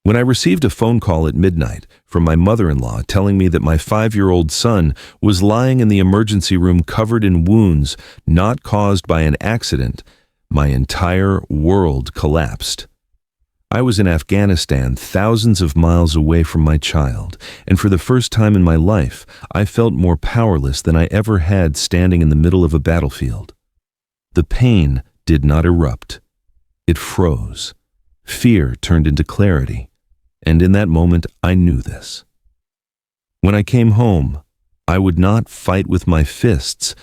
When I received a phone call at midnight from my mother-in-law telling me that my 5-year-old son was lying in the emergency room covered in wounds not caused by an accident, my entire world collapsed. I was in Afghanistan, thousands of miles away from my child, and for the first time in my life, I felt more powerless than I ever had standing in the middle of a battlefield. The pain did not erupt. It froze. Fear turned into clarity. And in that moment, I knew this. When I came home, I would not fight with my fists,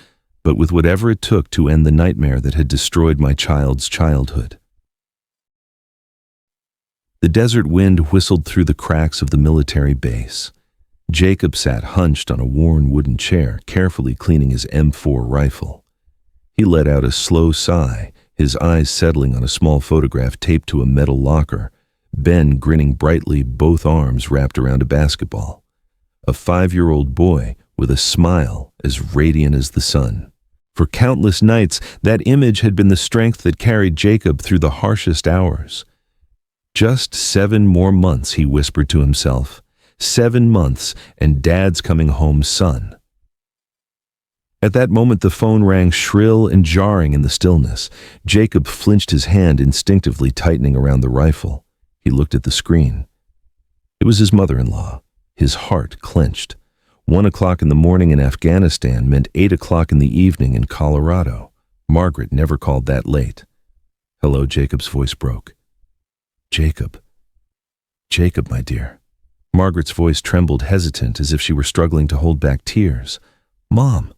but with whatever it took to end the nightmare that had destroyed my child's childhood. The desert wind whistled through the cracks of the military base. Jacob sat hunched on a worn wooden chair, carefully cleaning his M4 rifle. He let out a slow sigh, his eyes settling on a small photograph taped to a metal locker. Ben grinning brightly, both arms wrapped around a basketball. A 5-year-old boy with a smile as radiant as the sun. For countless nights, that image had been the strength that carried Jacob through the harshest hours. Just 7 more months, he whispered to himself. 7 months, and Dad's coming home, son. At that moment, the phone rang shrill and jarring in the stillness. Jacob flinched his hand, instinctively tightening around the rifle. He looked at the screen. It was his mother-in-law. His heart clenched. 1 o'clock in the morning in Afghanistan meant 8 o'clock in the evening in Colorado. Margaret never called that late. Hello, Jacob's voice broke. Jacob, my dear. Margaret's voice trembled, hesitant, as if she were struggling to hold back tears. Mom.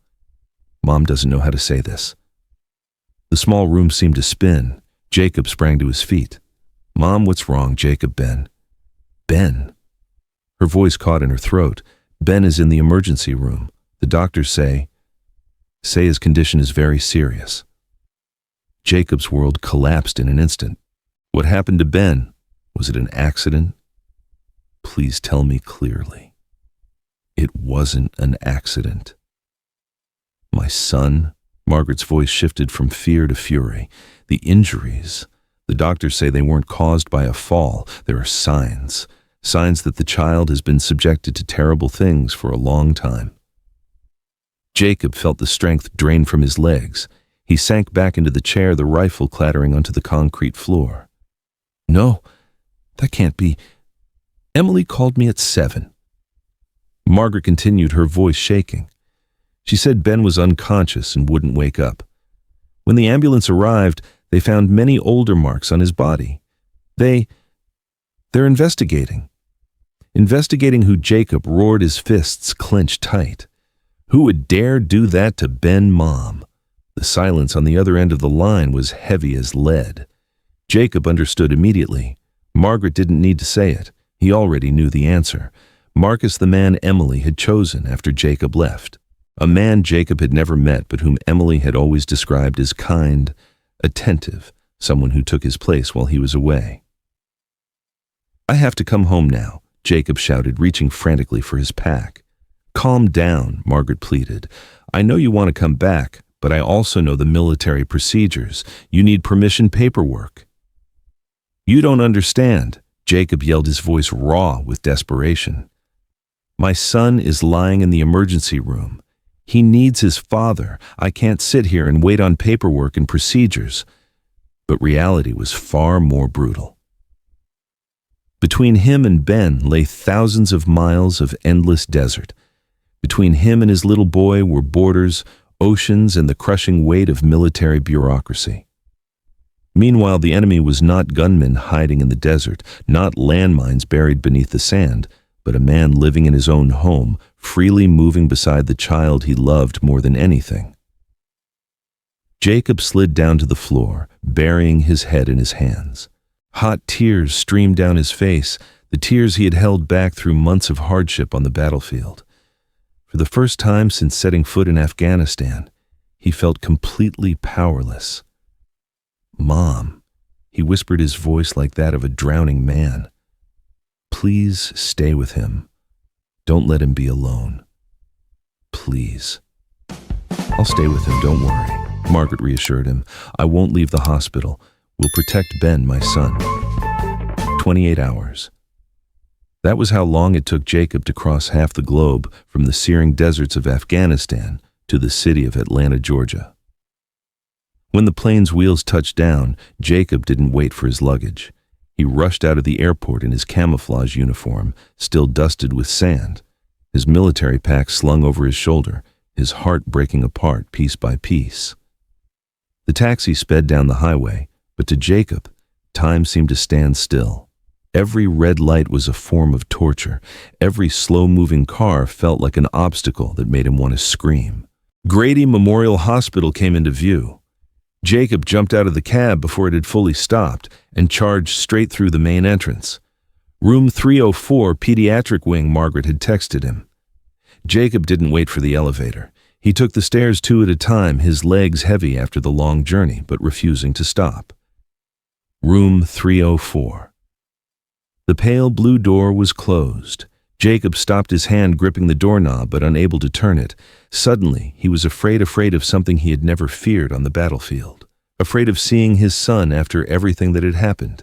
Mom doesn't know how to say this. The small room seemed to spin. Jacob sprang to his feet. Mom, what's wrong, Jacob? Ben. Ben. Her voice caught in her throat. Ben is in the emergency room. The doctors say his condition is very serious. Jacob's world collapsed in an instant. What happened to Ben? Was it an accident? Please tell me clearly. It wasn't an accident. My son? Margaret's voice shifted from fear to fury. The injuries. The doctors say they weren't caused by a fall. There are signs that the child has been subjected to terrible things for a long time. Jacob felt the strength drain from his legs. He sank back into the chair, the rifle clattering onto the concrete floor. No, that can't be. Emily called me at 7. Margaret continued, her voice shaking. She said Ben was unconscious and wouldn't wake up. When the ambulance arrived, they found many older marks on his body. They're investigating. Investigating who Jacob roared, his fists clenched tight. Who would dare do that to Ben, Mom? The silence on the other end of the line was heavy as lead. Jacob understood immediately. Margaret didn't need to say it. He already knew the answer. Marcus, the man Emily had chosen after Jacob left. A man Jacob had never met, but whom Emily had always described as kind, attentive, someone who took his place while he was away. I have to come home now, Jacob shouted, reaching frantically for his pack. Calm down, Margaret pleaded. I know you want to come back, but I also know the military procedures. You need permission paperwork. You don't understand, Jacob yelled, his voice raw with desperation. My son is lying in the emergency room. He needs his father. I can't sit here and wait on paperwork and procedures. But reality was far more brutal. Between him and Ben lay thousands of miles of endless desert. Between him and his little boy were borders, oceans, and the crushing weight of military bureaucracy. Meanwhile, the enemy was not gunmen hiding in the desert, not landmines buried beneath the sand, but a man living in his own home, freely moving beside the child he loved more than anything. Jacob slid down to the floor, burying his head in his hands. Hot tears streamed down his face, the tears he had held back through months of hardship on the battlefield. For the first time since setting foot in Afghanistan, he felt completely powerless. Mom, he whispered, his voice like that of a drowning man. Please stay with him. Don't let him be alone. Please. I'll stay with him, don't worry, Margaret reassured him. I won't leave the hospital. We'll protect Ben, my son. 28 hours. That was how long it took Jacob to cross half the globe from the searing deserts of Afghanistan to the city of Atlanta, Georgia. When the plane's wheels touched down, Jacob didn't wait for his luggage. He rushed out of the airport in his camouflage uniform, still dusted with sand, his military pack slung over his shoulder, his heart breaking apart piece by piece. The taxi sped down the highway, but to Jacob, time seemed to stand still. Every red light was a form of torture. Every slow-moving car felt like an obstacle that made him want to scream. Grady Memorial Hospital came into view. Jacob jumped out of the cab before it had fully stopped and charged straight through the main entrance. Room 304, pediatric wing, Margaret had texted him. Jacob didn't wait for the elevator. He took the stairs two at a time, his legs heavy after the long journey, but refusing to stop. Room 304. The pale blue door was closed. Jacob stopped, his hand gripping the doorknob but unable to turn it. Suddenly, he was afraid of something he had never feared on the battlefield. Afraid of seeing his son after everything that had happened.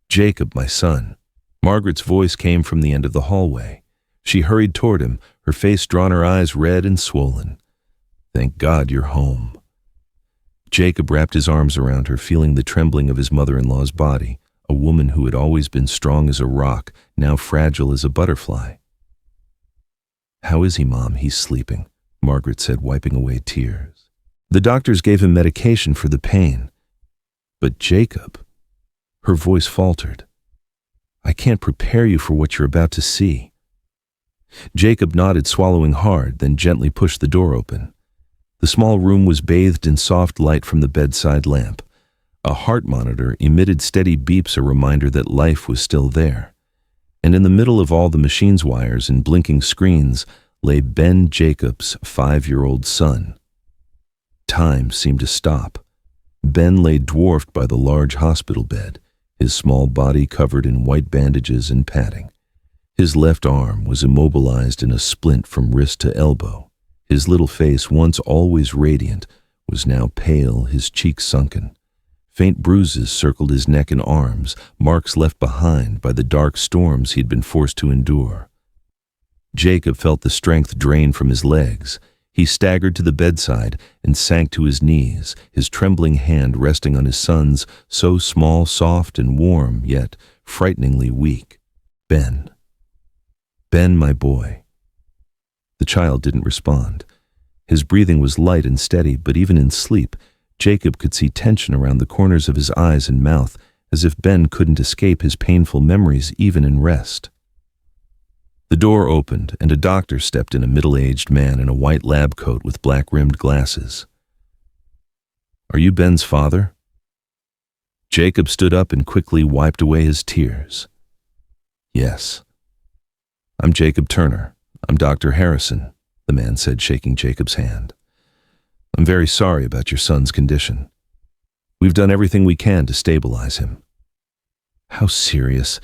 "Jacob, my son." Margaret's voice came from the end of the hallway. She hurried toward him, her face drawn, her eyes red and swollen. "Thank God you're home." Jacob wrapped his arms around her, feeling the trembling of his mother-in-law's body, a woman who had always been strong as a rock, now fragile as a butterfly. "How is he, Mom?" "He's sleeping," Margaret said, wiping away tears. "The doctors gave him medication for the pain." "But Jacob," her voice faltered, "I can't prepare you for what you're about to see." Jacob nodded, swallowing hard, then gently pushed the door open. The small room was bathed in soft light from the bedside lamp. A heart monitor emitted steady beeps, a reminder that life was still there. And in the middle of all the machine's wires and blinking screens lay Ben Jacob's 5-year-old son. Time seemed to stop. Ben lay dwarfed by the large hospital bed, his small body covered in white bandages and padding. His left arm was immobilized in a splint from wrist to elbow. His little face, once always radiant, was now pale, his cheeks sunken. Faint bruises circled his neck and arms, marks left behind by the dark storms he'd been forced to endure. Jacob felt the strength drain from his legs. He staggered to the bedside and sank to his knees, his trembling hand resting on his son's, so small, soft, and warm, yet frighteningly weak. "Ben. Ben, my boy." The child didn't respond. His breathing was light and steady, but even in sleep, Jacob could see tension around the corners of his eyes and mouth, as if Ben couldn't escape his painful memories even in rest. The door opened, and a doctor stepped in, a middle-aged man in a white lab coat with black-rimmed glasses. "Are you Ben's father?" Jacob stood up and quickly wiped away his tears. "Yes. I'm Jacob Turner. I'm Dr. Harrison," the man said, shaking Jacob's hand. "I'm very sorry about your son's condition. We've done everything we can to stabilize him." How serious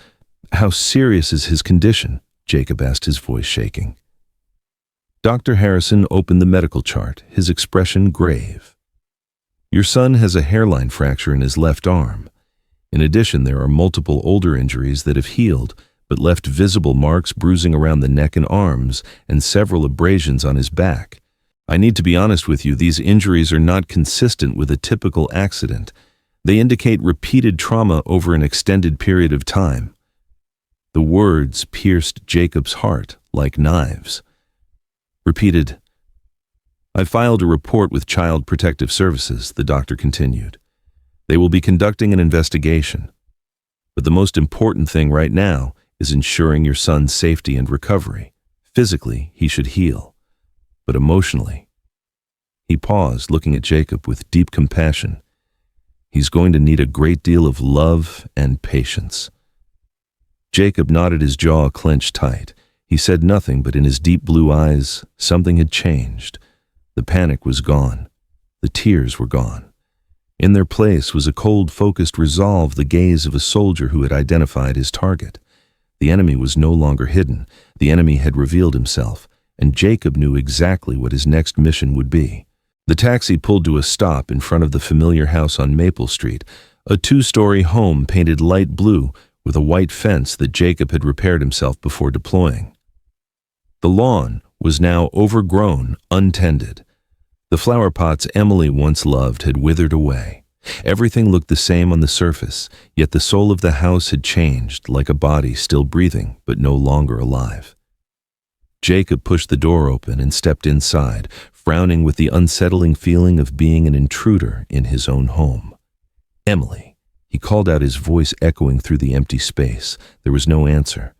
is his condition?" Jacob asked, his voice shaking. Dr. Harrison opened the medical chart, his expression grave. "Your son has a hairline fracture in his left arm. In addition, there are multiple older injuries that have healed, but left visible marks, bruising around the neck and arms, and several abrasions on his back. I need to be honest with you, these injuries are not consistent with a typical accident. They indicate repeated trauma over an extended period of time." The words pierced Jacob's heart like knives. Repeated. "I filed a report with Child Protective Services," the doctor continued. "They will be conducting an investigation. But the most important thing right now is ensuring your son's safety and recovery. Physically, he should heal. But emotionally..." He paused, looking at Jacob with deep compassion. "He's going to need a great deal of love and patience." Jacob nodded, his jaw clenched tight. He said nothing, but in his deep blue eyes, something had changed. The panic was gone. The tears were gone. In their place was a cold, focused resolve, the gaze of a soldier who had identified his target. The enemy was no longer hidden. The enemy had revealed himself, and Jacob knew exactly what his next mission would be. The taxi pulled to a stop in front of the familiar house on Maple Street, a 2-story home painted light blue with a white fence that Jacob had repaired himself before deploying. The lawn was now overgrown, untended. The flower pots Emily once loved had withered away. Everything looked the same on the surface, yet the soul of the house had changed, like a body still breathing but no longer alive. Jacob pushed the door open and stepped inside, frowning with the unsettling feeling of being an intruder in his own home. "Emily," he called out, his voice echoing through the empty space. There was no answer,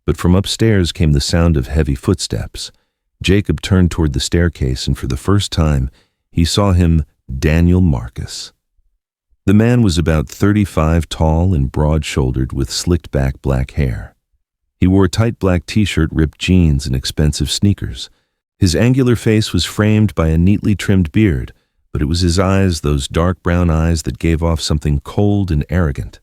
but from upstairs came the sound of heavy footsteps. Jacob turned toward the staircase, and for the first time, he saw him, Daniel Marcus. The man was about 35, tall and broad-shouldered with slicked-back black hair. He wore a tight black t-shirt, ripped jeans, and expensive sneakers. His angular face was framed by a neatly trimmed beard, but it was his eyes, those dark brown eyes, that gave off something cold and arrogant.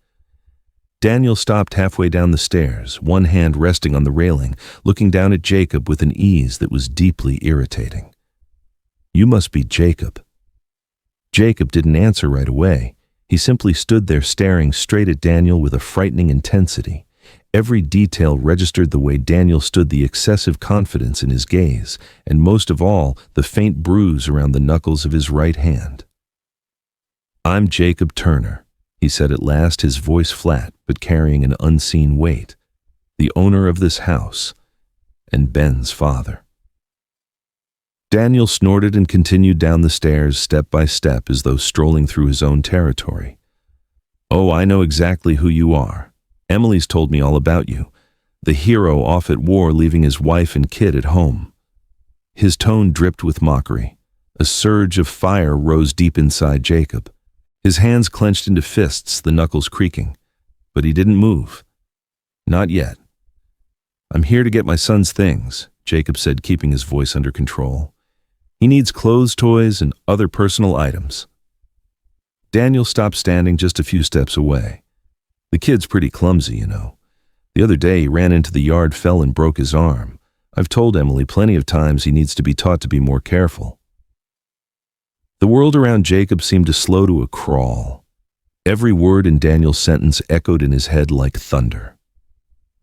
Daniel stopped halfway down the stairs, one hand resting on the railing, looking down at Jacob with an ease that was deeply irritating. "You must be Jacob." Jacob didn't answer right away. He simply stood there staring straight at Daniel with a frightening intensity. Every detail registered the way Daniel stood, the excessive confidence in his gaze, and most of all, the faint bruise around the knuckles of his right hand. "I'm Jacob Turner," he said at last, his voice flat but carrying an unseen weight. "The owner of this house, and Ben's father." Daniel snorted and continued down the stairs step by step as though strolling through his own territory. "Oh, I know exactly who you are. Emily's told me all about you. The hero off at war, leaving his wife and kid at home." His tone dripped with mockery. A surge of fire rose deep inside Jacob. His hands clenched into fists, the knuckles creaking. But he didn't move. "Not yet." "I'm here to get my son's things," Jacob said, keeping his voice under control. "He needs clothes, toys, and other personal items." Daniel stopped, standing just a few steps away. "The kid's pretty clumsy, you know. The other day he ran into the yard, fell, and broke his arm. I've told Emily plenty of times he needs to be taught to be more careful." The world around Jacob seemed to slow to a crawl. Every word in Daniel's sentence echoed in his head like thunder.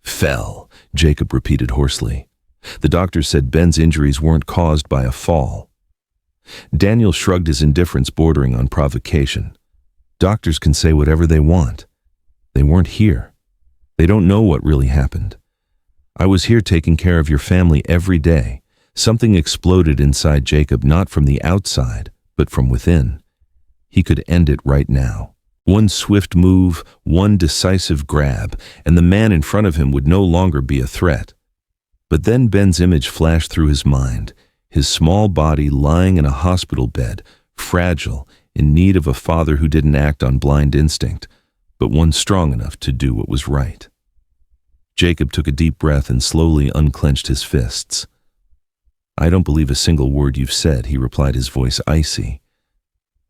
"Fell," Jacob repeated hoarsely. "The doctor said Ben's injuries weren't caused by a fall." Daniel shrugged, his indifference bordering on provocation. "Doctors can say whatever they want. They weren't here. They don't know what really happened. I was here taking care of your family every day." Something exploded inside Jacob, not from the outside, but from within. He could end it right now. One swift move, one decisive grab, and the man in front of him would no longer be a threat. But then Ben's image flashed through his mind, his small body lying in a hospital bed, fragile, in need of a father who didn't act on blind instinct, but one strong enough to do what was right. Jacob took a deep breath and slowly unclenched his fists. "I don't believe a single word you've said," he replied, his voice icy.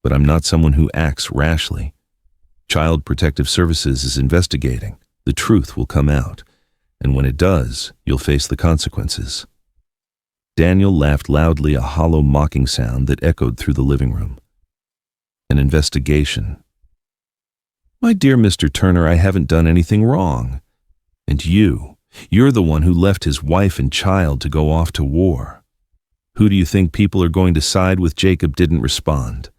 "But I'm not someone who acts rashly. Child Protective Services is investigating. The truth will come out, and when it does, you'll face the consequences." Daniel laughed loudly, a hollow, mocking sound that echoed through the living room. "An investigation? My dear Mr. Turner, I haven't done anything wrong. And you're the one who left his wife and child to go off to war. Who do you think people are going to side with?" Jacob didn't respond.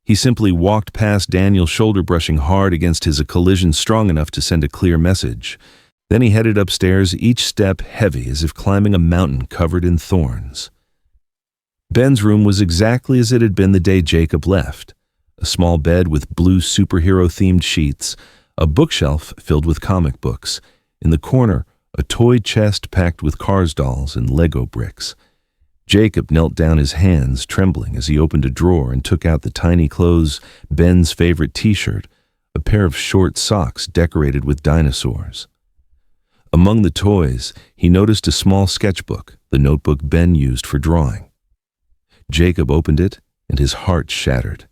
He simply walked past Daniel, shoulder brushing hard against his, a collision strong enough to send a clear message. Then he headed upstairs, each step heavy as if climbing a mountain covered in thorns. Ben's room was exactly as it had been the day Jacob left. A small bed with blue superhero-themed sheets, a bookshelf filled with comic books. In the corner, a toy chest packed with Cars dolls and Lego bricks. Jacob knelt down, his hands trembling as he opened a drawer and took out the tiny clothes, Ben's favorite t-shirt, a pair of short socks decorated with dinosaurs. Among the toys, he noticed a small sketchbook, the notebook Ben used for drawing. Jacob opened it, and his heart shattered.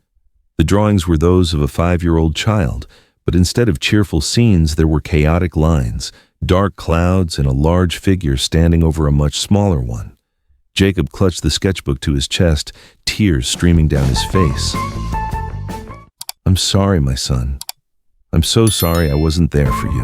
The drawings were those of a 5-year-old child, but instead of cheerful scenes, there were chaotic lines, dark clouds, and a large figure standing over a much smaller one. Jacob clutched the sketchbook to his chest, tears streaming down his face. "I'm sorry, my son. I'm so sorry I wasn't there for you."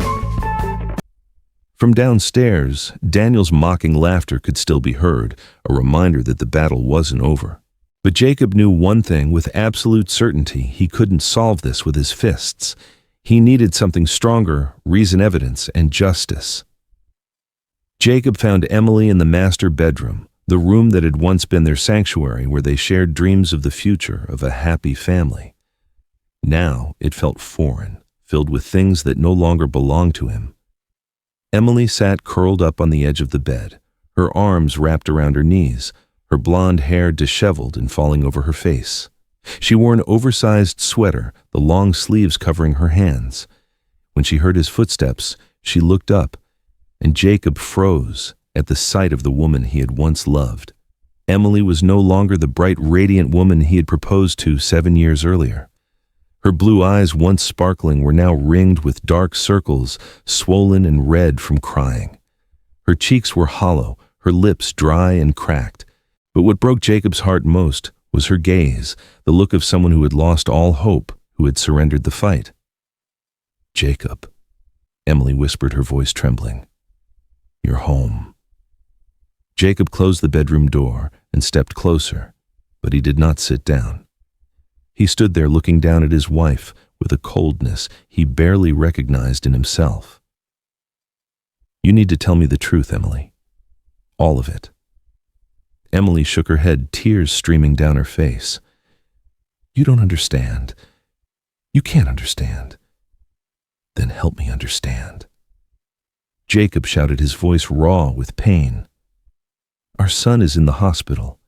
From downstairs, Daniel's mocking laughter could still be heard, a reminder that the battle wasn't over. But Jacob knew one thing with absolute certainty: he couldn't solve this with his fists. He needed something stronger: reason, evidence, and justice. Jacob found Emily in the master bedroom, the room that had once been their sanctuary, where they shared dreams of the future, of a happy family. Now it felt foreign, filled with things that no longer belonged to him. Emily sat curled up on the edge of the bed, her arms wrapped around her knees, her blonde hair disheveled and falling over her face. She wore an oversized sweater, the long sleeves covering her hands. When she heard his footsteps, she looked up, and Jacob froze at the sight of the woman he had once loved. Emily was no longer the bright, radiant woman he had proposed to 7 years earlier. Her blue eyes, once sparkling, were now ringed with dark circles, swollen and red from crying. Her cheeks were hollow, her lips dry and cracked. But what broke Jacob's heart most was her gaze, the look of someone who had lost all hope, who had surrendered the fight. "Jacob," Emily whispered, her voice trembling. "You're home." Jacob closed the bedroom door and stepped closer, but he did not sit down. He stood there looking down at his wife with a coldness he barely recognized in himself. "You need to tell me the truth, Emily. All of it." Emily shook her head, tears streaming down her face. "You don't understand. You can't understand." "Then help me understand." Jacob shouted, his voice raw with pain. "Our son is in the hospital.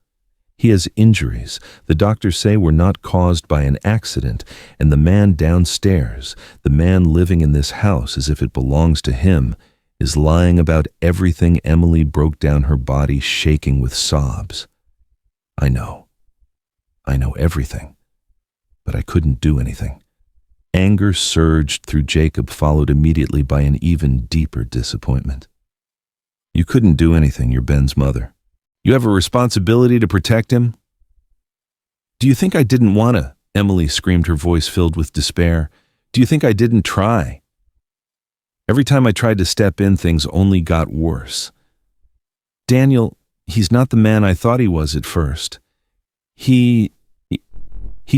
He has injuries the doctors say were not caused by an accident, and the man downstairs, the man living in this house as if it belongs to him, is lying about everything." Emily broke down, her body shaking with sobs. I know everything, but I couldn't do anything." Anger surged through Jacob, followed immediately by an even deeper disappointment. "You couldn't do anything. You're Ben's mother. You have a responsibility to protect him." "Do you think I didn't want to?" Emily screamed, her voice filled with despair. "Do you think I didn't try? Every time I tried to step in, things only got worse. Daniel, he's not the man I thought he was at first. He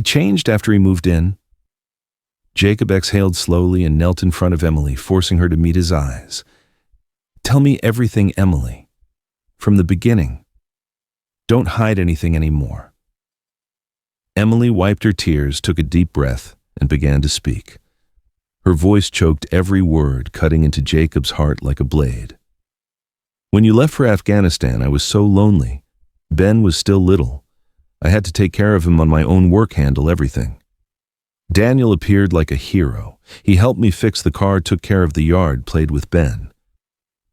changed after he moved in." Jacob exhaled slowly and knelt in front of Emily, forcing her to meet his eyes. "Tell me everything, Emily. From the beginning. Don't hide anything anymore." Emily wiped her tears, took a deep breath, and began to speak. Her voice choked every word, cutting into Jacob's heart like a blade. "When you left for Afghanistan, I was so lonely. Ben was still little. I had to take care of him on my own work, handle everything. Daniel appeared like a hero. He helped me fix the car, took care of the yard, played with Ben.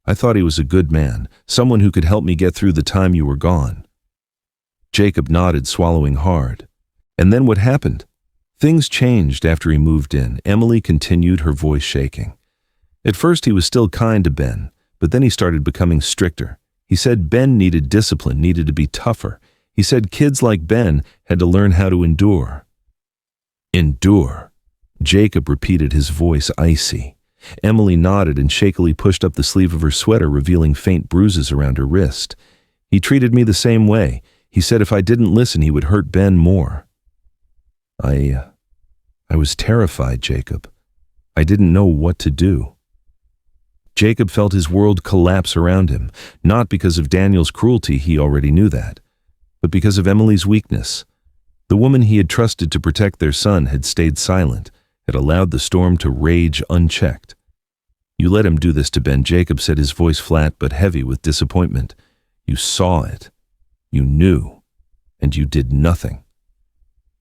I thought he was a good man, someone who could help me get through the time you were gone." Jacob nodded, swallowing hard. "And then what happened?" "Things changed after he moved in," Emily continued, her voice shaking. "At first he was still kind to Ben, but then he started becoming stricter. He said Ben needed discipline, needed to be tougher. He said kids like Ben had to learn how to endure." "Endure," Jacob repeated, his voice icy. Emily nodded and shakily pushed up the sleeve of her sweater, revealing faint bruises around her wrist. "He treated me the same way. He said if I didn't listen, he would hurt Ben more." I was terrified, Jacob. I didn't know what to do." Jacob felt his world collapse around him, not because of Daniel's cruelty, he already knew that, but because of Emily's weakness. The woman he had trusted to protect their son had stayed silent, had allowed the storm to rage unchecked. "You let him do this to Ben," Jacob said, his voice flat but heavy with disappointment. "You saw it. You knew. And you did nothing."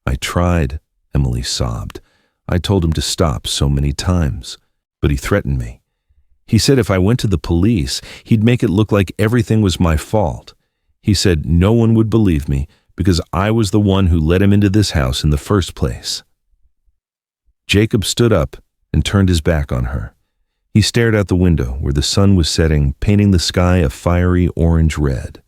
"I tried," Emily sobbed. "I told him to stop so many times, but he threatened me. He said if I went to the police, he'd make it look like everything was my fault. He said no one would believe me because I was the one who let him into this house in the first place." Jacob stood up and turned his back on her. He stared out the window where the sun was setting, painting the sky a fiery orange red.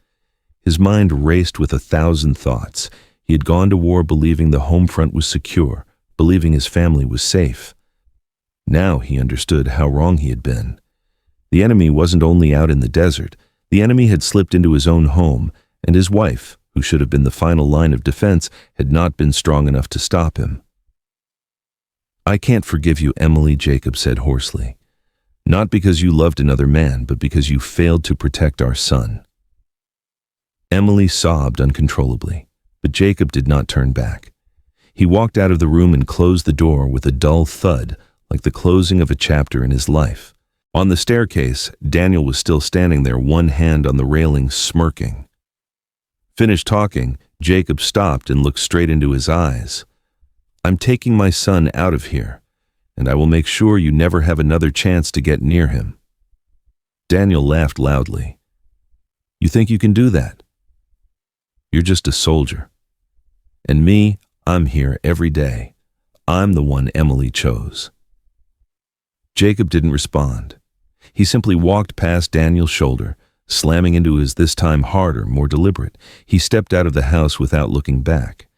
His mind raced with 1,000 thoughts. He had gone to war believing the home front was secure, believing his family was safe. Now he understood how wrong he had been. The enemy wasn't only out in the desert, the enemy had slipped into his own home, and his wife, who should have been the final line of defense, had not been strong enough to stop him. "I can't forgive you, Emily," Jacob said hoarsely. "Not because you loved another man, but because you failed to protect our son." Emily sobbed uncontrollably, but Jacob did not turn back. He walked out of the room and closed the door with a dull thud, like the closing of a chapter in his life. On the staircase, Daniel was still standing there, one hand on the railing, smirking. Finished talking, Jacob stopped and looked straight into his eyes. "I'm taking my son out of here, and I will make sure you never have another chance to get near him." Daniel laughed loudly. "You think you can do that? You're just a soldier. And me, I'm here every day. I'm the one Emily chose." Jacob didn't respond. He simply walked past Daniel's shoulder, slamming into his this time harder, more deliberate. He stepped out of the house without looking back.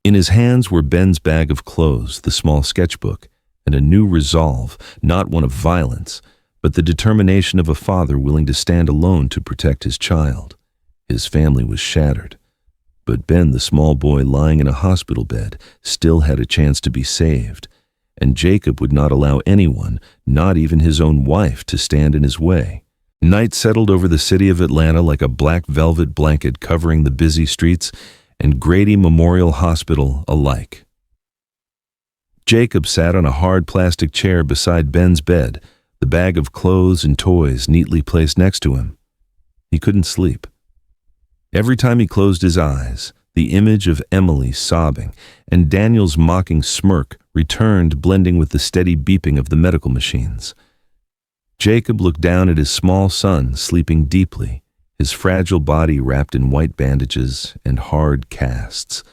In his hands were Ben's bag of clothes, the small sketchbook, and a new resolve, not one of violence, but the determination of a father willing to stand alone to protect his child. His family was shattered, but Ben, the small boy lying in a hospital bed, still had a chance to be saved, and Jacob would not allow anyone, not even his own wife, to stand in his way. Night settled over the city of Atlanta like a black velvet blanket covering the busy streets and Grady Memorial Hospital alike. Jacob sat on a hard plastic chair beside Ben's bed, the bag of clothes and toys neatly placed next to him. He couldn't sleep. Every time he closed his eyes, the image of Emily sobbing and Daniel's mocking smirk returned, blending with the steady beeping of the medical machines. Jacob looked down at his small son sleeping deeply, his fragile body wrapped in white bandages and hard casts.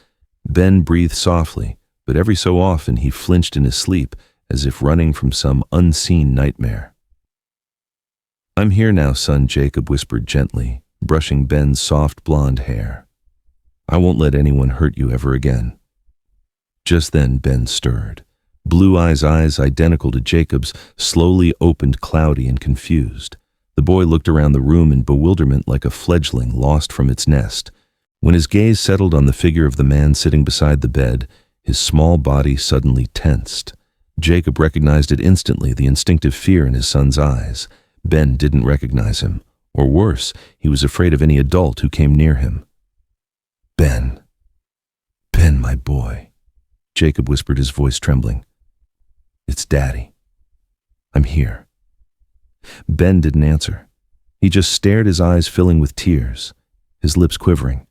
Ben breathed softly, but every so often he flinched in his sleep as if running from some unseen nightmare. "I'm here now, son," Jacob whispered gently, brushing Ben's soft blonde hair. "I won't let anyone hurt you ever again." Just then Ben stirred. Blue eyes identical to Jacob's slowly opened, cloudy and confused. The boy looked around the room in bewilderment like a fledgling lost from its nest. When his gaze settled on the figure of the man sitting beside the bed, his small body suddenly tensed. Jacob recognized it instantly, the instinctive fear in his son's eyes. Ben didn't recognize him, or worse, he was afraid of any adult who came near him. "Ben, my boy," Jacob whispered, his voice trembling. "It's Daddy. I'm here." Ben didn't answer. He just stared, his eyes filling with tears, his lips quivering.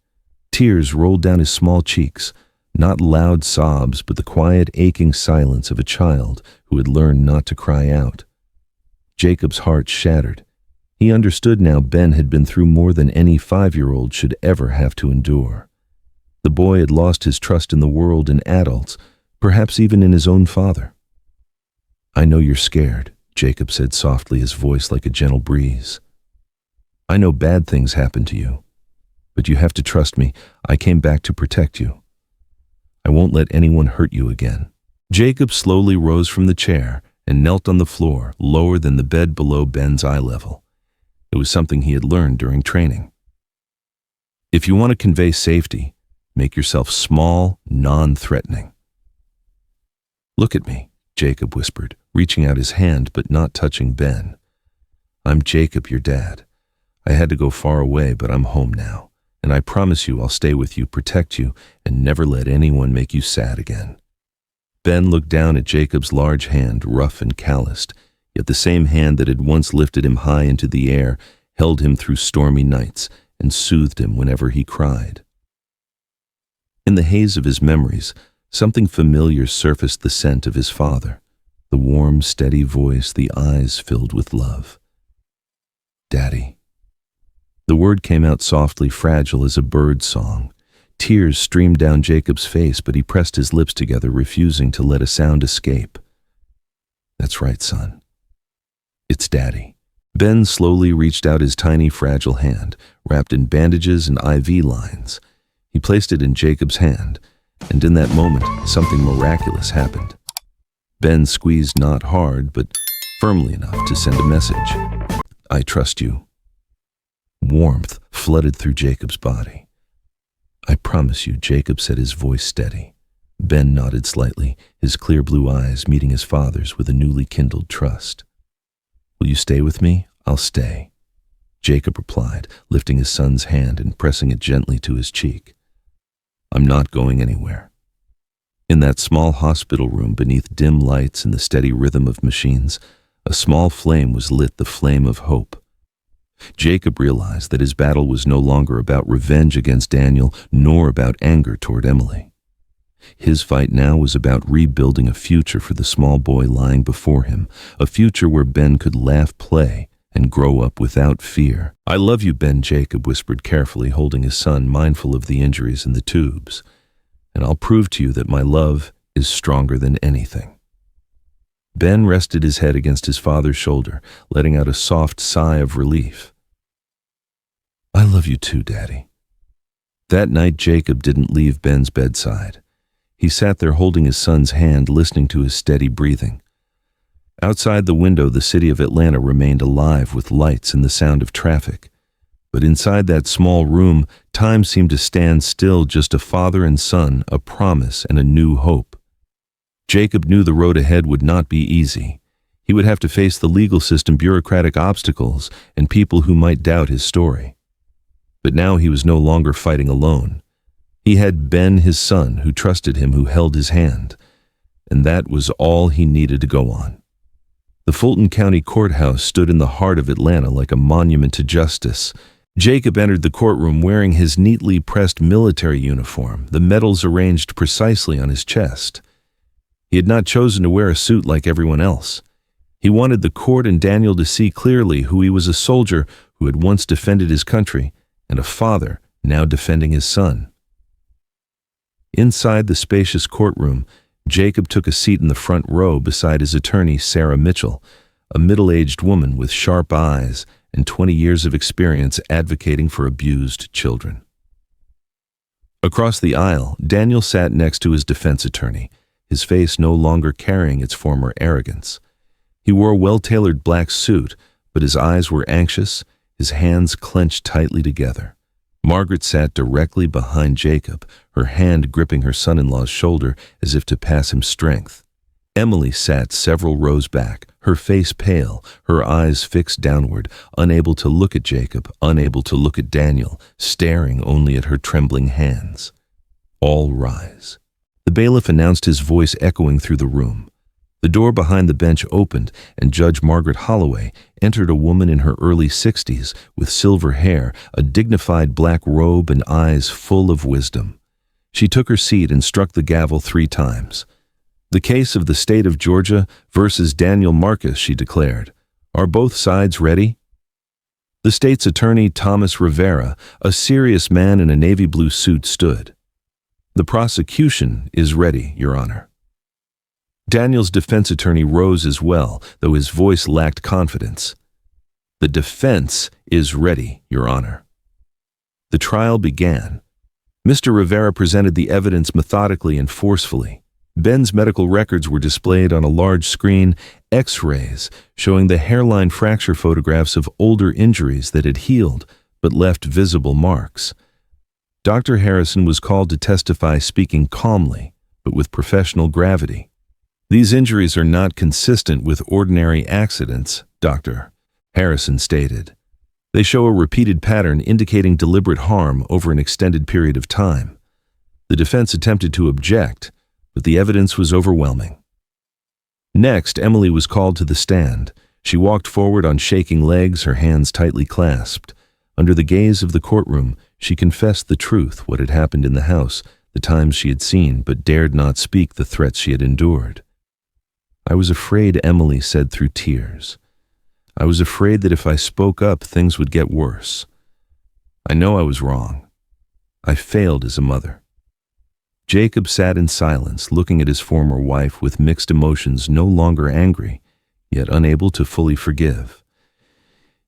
Tears rolled down his small cheeks, not loud sobs, but the quiet, aching silence of a child who had learned not to cry out. Jacob's heart shattered. He understood now Ben had been through more than any 5-year-old should ever have to endure. The boy had lost his trust in the world and adults, perhaps even in his own father. "I know you're scared," Jacob said softly, his voice like a gentle breeze. "I know bad things happen to you, but you have to trust me. I came back to protect you. I won't let anyone hurt you again." Jacob slowly rose from the chair and knelt on the floor, lower than the bed below Ben's eye level. It was something he had learned during training. If you want to convey safety, make yourself small, non-threatening. "Look at me," Jacob whispered, reaching out his hand but not touching Ben. "I'm Jacob, your dad. I had to go far away, but I'm home now, and I promise you I'll stay with you, protect you, and never let anyone make you sad again." Ben looked down at Jacob's large hand, rough and calloused, yet the same hand that had once lifted him high into the air held him through stormy nights and soothed him whenever he cried. In the haze of his memories, something familiar surfaced, the scent of his father, the warm, steady voice, the eyes filled with love. "Daddy." The word came out softly, fragile as a bird's song. Tears streamed down Jacob's face, but he pressed his lips together, refusing to let a sound escape. "That's right, son. It's Daddy." Ben slowly reached out his tiny, fragile hand, wrapped in bandages and IV lines. He placed it in Jacob's hand, and in that moment, something miraculous happened. Ben squeezed not hard, but firmly enough to send a message. I trust you. Warmth flooded through Jacob's body. I promise you, Jacob said, his voice steady. Ben nodded slightly, his clear blue eyes meeting his father's with a newly kindled trust. Will you stay with me? I'll stay. Jacob replied, lifting his son's hand and pressing it gently to his cheek. I'm not going anywhere. In that small hospital room beneath dim lights and the steady rhythm of machines, a small flame was lit, the flame of hope. Jacob realized that his battle was no longer about revenge against Daniel, nor about anger toward Emily. His fight now was about rebuilding a future for the small boy lying before him, a future where Ben could laugh, play, and grow up without fear. I love you, Ben, Jacob whispered carefully, holding his son, mindful of the injuries in the tubes. And I'll prove to you that my love is stronger than anything. Ben rested his head against his father's shoulder, letting out a soft sigh of relief. I love you too, Daddy. That night, Jacob didn't leave Ben's bedside. He sat there holding his son's hand, listening to his steady breathing. Outside the window, the city of Atlanta remained alive with lights and the sound of traffic. But inside that small room, time seemed to stand still, just a father and son, a promise and a new hope. Jacob knew the road ahead would not be easy. He would have to face the legal system, bureaucratic obstacles, and people who might doubt his story. But now he was no longer fighting alone. He had Ben, his son, who trusted him, who held his hand. And that was all he needed to go on. The Fulton County Courthouse stood in the heart of Atlanta like a monument to justice. Jacob entered the courtroom wearing his neatly pressed military uniform, the medals arranged precisely on his chest. He had not chosen to wear a suit like everyone else. He wanted the court and Daniel to see clearly who he was, a soldier who had once defended his country, and a father now defending his son. Inside the spacious courtroom, Jacob took a seat in the front row beside his attorney, Sarah Mitchell, a middle-aged woman with sharp eyes and 20 years of experience advocating for abused children. Across the aisle, Daniel sat next to his defense attorney, his face no longer carrying its former arrogance. He wore a well-tailored black suit, but his eyes were anxious, his hands clenched tightly together. Margaret sat directly behind Jacob, her hand gripping her son-in-law's shoulder as if to pass him strength. Emily sat several rows back, her face pale, her eyes fixed downward, unable to look at Jacob, unable to look at Daniel, staring only at her trembling hands. All rise. The bailiff announced, his voice echoing through the room. The door behind the bench opened, and Judge Margaret Holloway entered, a woman in her early 60s with silver hair, a dignified black robe, and eyes full of wisdom. She took her seat and struck the gavel 3 times. The case of the state of Georgia versus Daniel Marcus, she declared. Are both sides ready? The state's attorney, Thomas Rivera, a serious man in a navy blue suit, stood. The prosecution is ready, Your Honor. Daniel's defense attorney rose as well, though his voice lacked confidence. The defense is ready, Your Honor. The trial began. Mr. Rivera presented the evidence methodically and forcefully. Ben's medical records were displayed on a large screen, X-rays showing the hairline fracture photographs of older injuries that had healed but left visible marks. Dr. Harrison was called to testify, speaking calmly, but with professional gravity. These injuries are not consistent with ordinary accidents, Dr. Harrison stated. They show a repeated pattern indicating deliberate harm over an extended period of time. The defense attempted to object, but the evidence was overwhelming. Next, Emily was called to the stand. She walked forward on shaking legs, her hands tightly clasped. Under the gaze of the courtroom, she confessed the truth, what had happened in the house, the times she had seen, but dared not speak the threats she had endured. I was afraid, Emily said through tears. I was afraid that if I spoke up, things would get worse. I know I was wrong. I failed as a mother. Jacob sat in silence, looking at his former wife with mixed emotions, no longer angry, yet unable to fully forgive.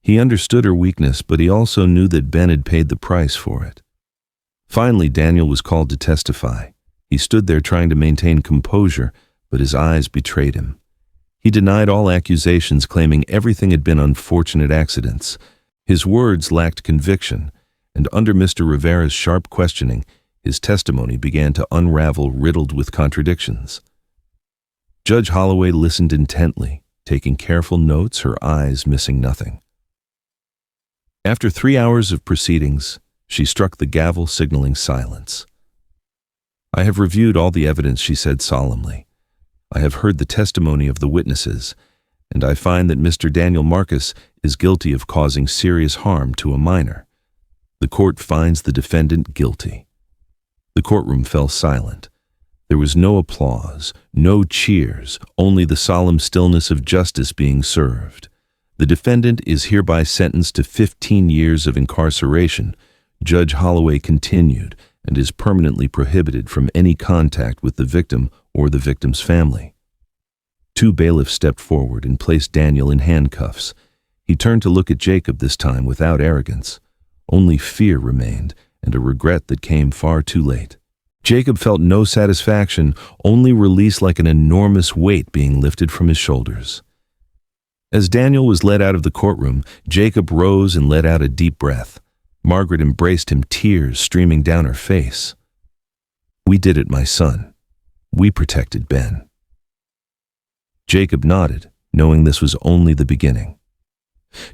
He understood her weakness, but he also knew that Ben had paid the price for it. Finally, Daniel was called to testify. He stood there trying to maintain composure, but his eyes betrayed him. He denied all accusations, claiming everything had been unfortunate accidents. His words lacked conviction, and under Mr. Rivera's sharp questioning, his testimony began to unravel, riddled with contradictions. Judge Holloway listened intently, taking careful notes, her eyes missing nothing. After 3 hours of proceedings, she struck the gavel, signaling silence. "I have reviewed all the evidence," she said solemnly. "I have heard the testimony of the witnesses, and I find that Mr. Daniel Marcus is guilty of causing serious harm to a minor. The court finds the defendant guilty." The courtroom fell silent. There was no applause, no cheers, only the solemn stillness of justice being served. "The defendant is hereby sentenced to 15 years of incarceration," Judge Holloway continued, "and is permanently prohibited from any contact with the victim or the victim's family." 2 bailiffs stepped forward and placed Daniel in handcuffs. He turned to look at Jacob, this time without arrogance. Only fear remained, and a regret that came far too late. Jacob felt no satisfaction, only release, like an enormous weight being lifted from his shoulders. As Daniel was led out of the courtroom, Jacob rose and let out a deep breath. Margaret embraced him, tears streaming down her face. "We did it, my son. We protected Ben." Jacob nodded, knowing this was only the beginning.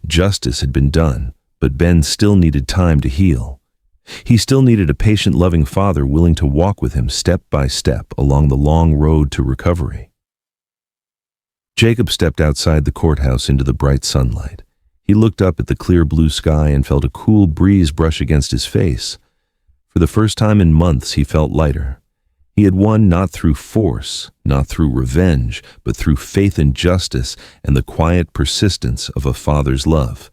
Justice had been done, but Ben still needed time to heal. He still needed a patient, loving father willing to walk with him step by step along the long road to recovery. Jacob stepped outside the courthouse into the bright sunlight. He looked up at the clear blue sky and felt a cool breeze brush against his face. For the first time in months, he felt lighter. He had won not through force, not through revenge, but through faith in justice and the quiet persistence of a father's love.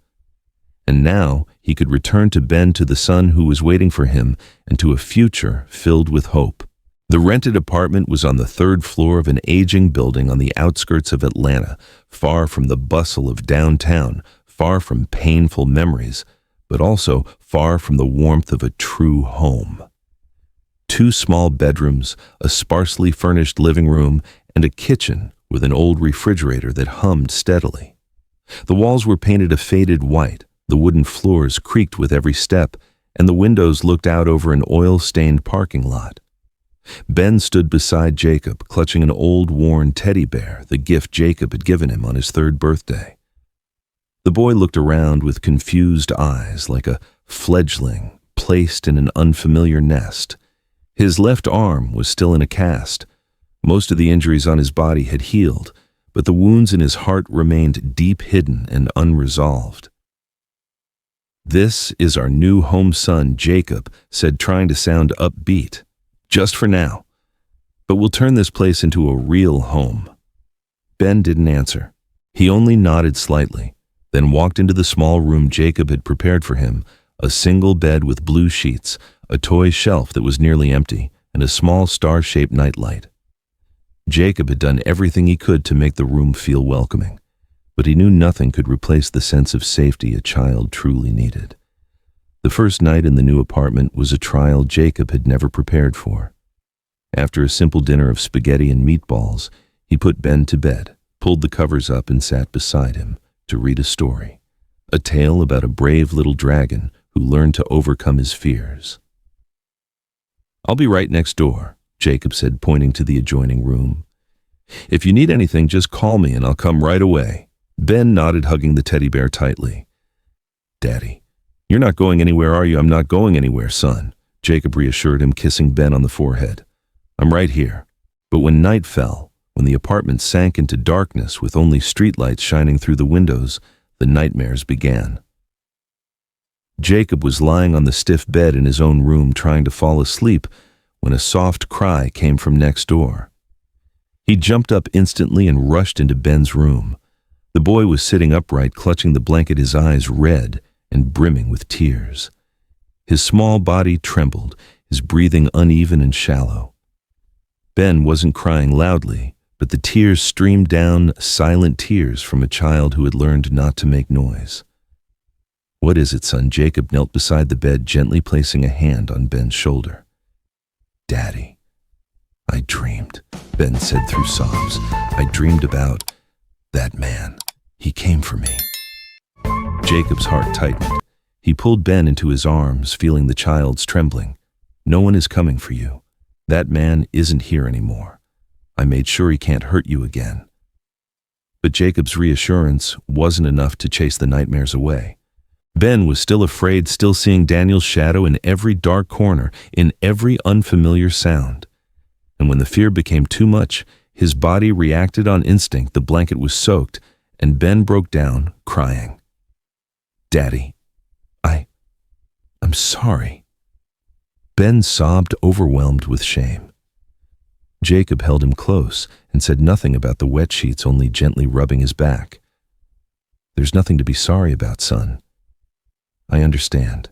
And now he could return to Ben, to the son who was waiting for him, and to a future filled with hope. The rented apartment was on the 3rd floor of an aging building on the outskirts of Atlanta, far from the bustle of downtown, far from painful memories, but also far from the warmth of a true home. 2 small bedrooms, a sparsely furnished living room, and a kitchen with an old refrigerator that hummed steadily. The walls were painted a faded white, the wooden floors creaked with every step, and the windows looked out over an oil-stained parking lot. Ben stood beside Jacob, clutching an old, worn teddy bear, the gift Jacob had given him on his 3rd birthday. The boy looked around with confused eyes, like a fledgling placed in an unfamiliar nest. His left arm was still in a cast. Most of the injuries on his body had healed, but the wounds in his heart remained deep hidden and unresolved. "This is our new home, son," Jacob said, trying to sound upbeat. "Just for now. But we'll turn this place into a real home." Ben didn't answer. He only nodded slightly, then walked into the small room Jacob had prepared for him, a single bed with blue sheets, a toy shelf that was nearly empty, and a small star-shaped nightlight. Jacob had done everything he could to make the room feel welcoming, but he knew nothing could replace the sense of safety a child truly needed. The first night in the new apartment was a trial Jacob had never prepared for. After a simple dinner of spaghetti and meatballs, he put Ben to bed, pulled the covers up, and sat beside him to read a story, a tale about a brave little dragon who learned to overcome his fears. "I'll be right next door," Jacob said, pointing to the adjoining room. "If you need anything, just call me and I'll come right away." Ben nodded, hugging the teddy bear tightly. "Daddy, you're not going anywhere, are you?" "I'm not going anywhere, son," Jacob reassured him, kissing Ben on the forehead. "I'm right here." But when night fell, when the apartment sank into darkness with only streetlights shining through the windows, the nightmares began. Jacob was lying on the stiff bed in his own room, trying to fall asleep, when a soft cry came from next door. He jumped up instantly and rushed into Ben's room. The boy was sitting upright, clutching the blanket, his eyes red and brimming with tears. His small body trembled, his breathing uneven and shallow. Ben wasn't crying loudly, but the tears streamed down, silent tears from a child who had learned not to make noise. "What is it, son?" Jacob knelt beside the bed, gently placing a hand on Ben's shoulder. "Daddy, I dreamed." Ben said through sobs. I dreamed about that man. He came for me. Jacob's heart tightened. He pulled Ben into his arms, feeling the child's trembling. No one is coming for you. That man isn't here anymore. I made sure he can't hurt you again. But Jacob's reassurance wasn't enough to chase the nightmares away. Ben was still afraid, still seeing Daniel's shadow in every dark corner, in every unfamiliar sound. And when the fear became too much, his body reacted on instinct. The blanket was soaked, and Ben broke down, crying. Daddy, I'm sorry. Ben sobbed, overwhelmed with shame. Jacob held him close and said nothing about the wet sheets, only gently rubbing his back. There's nothing to be sorry about, son. I understand.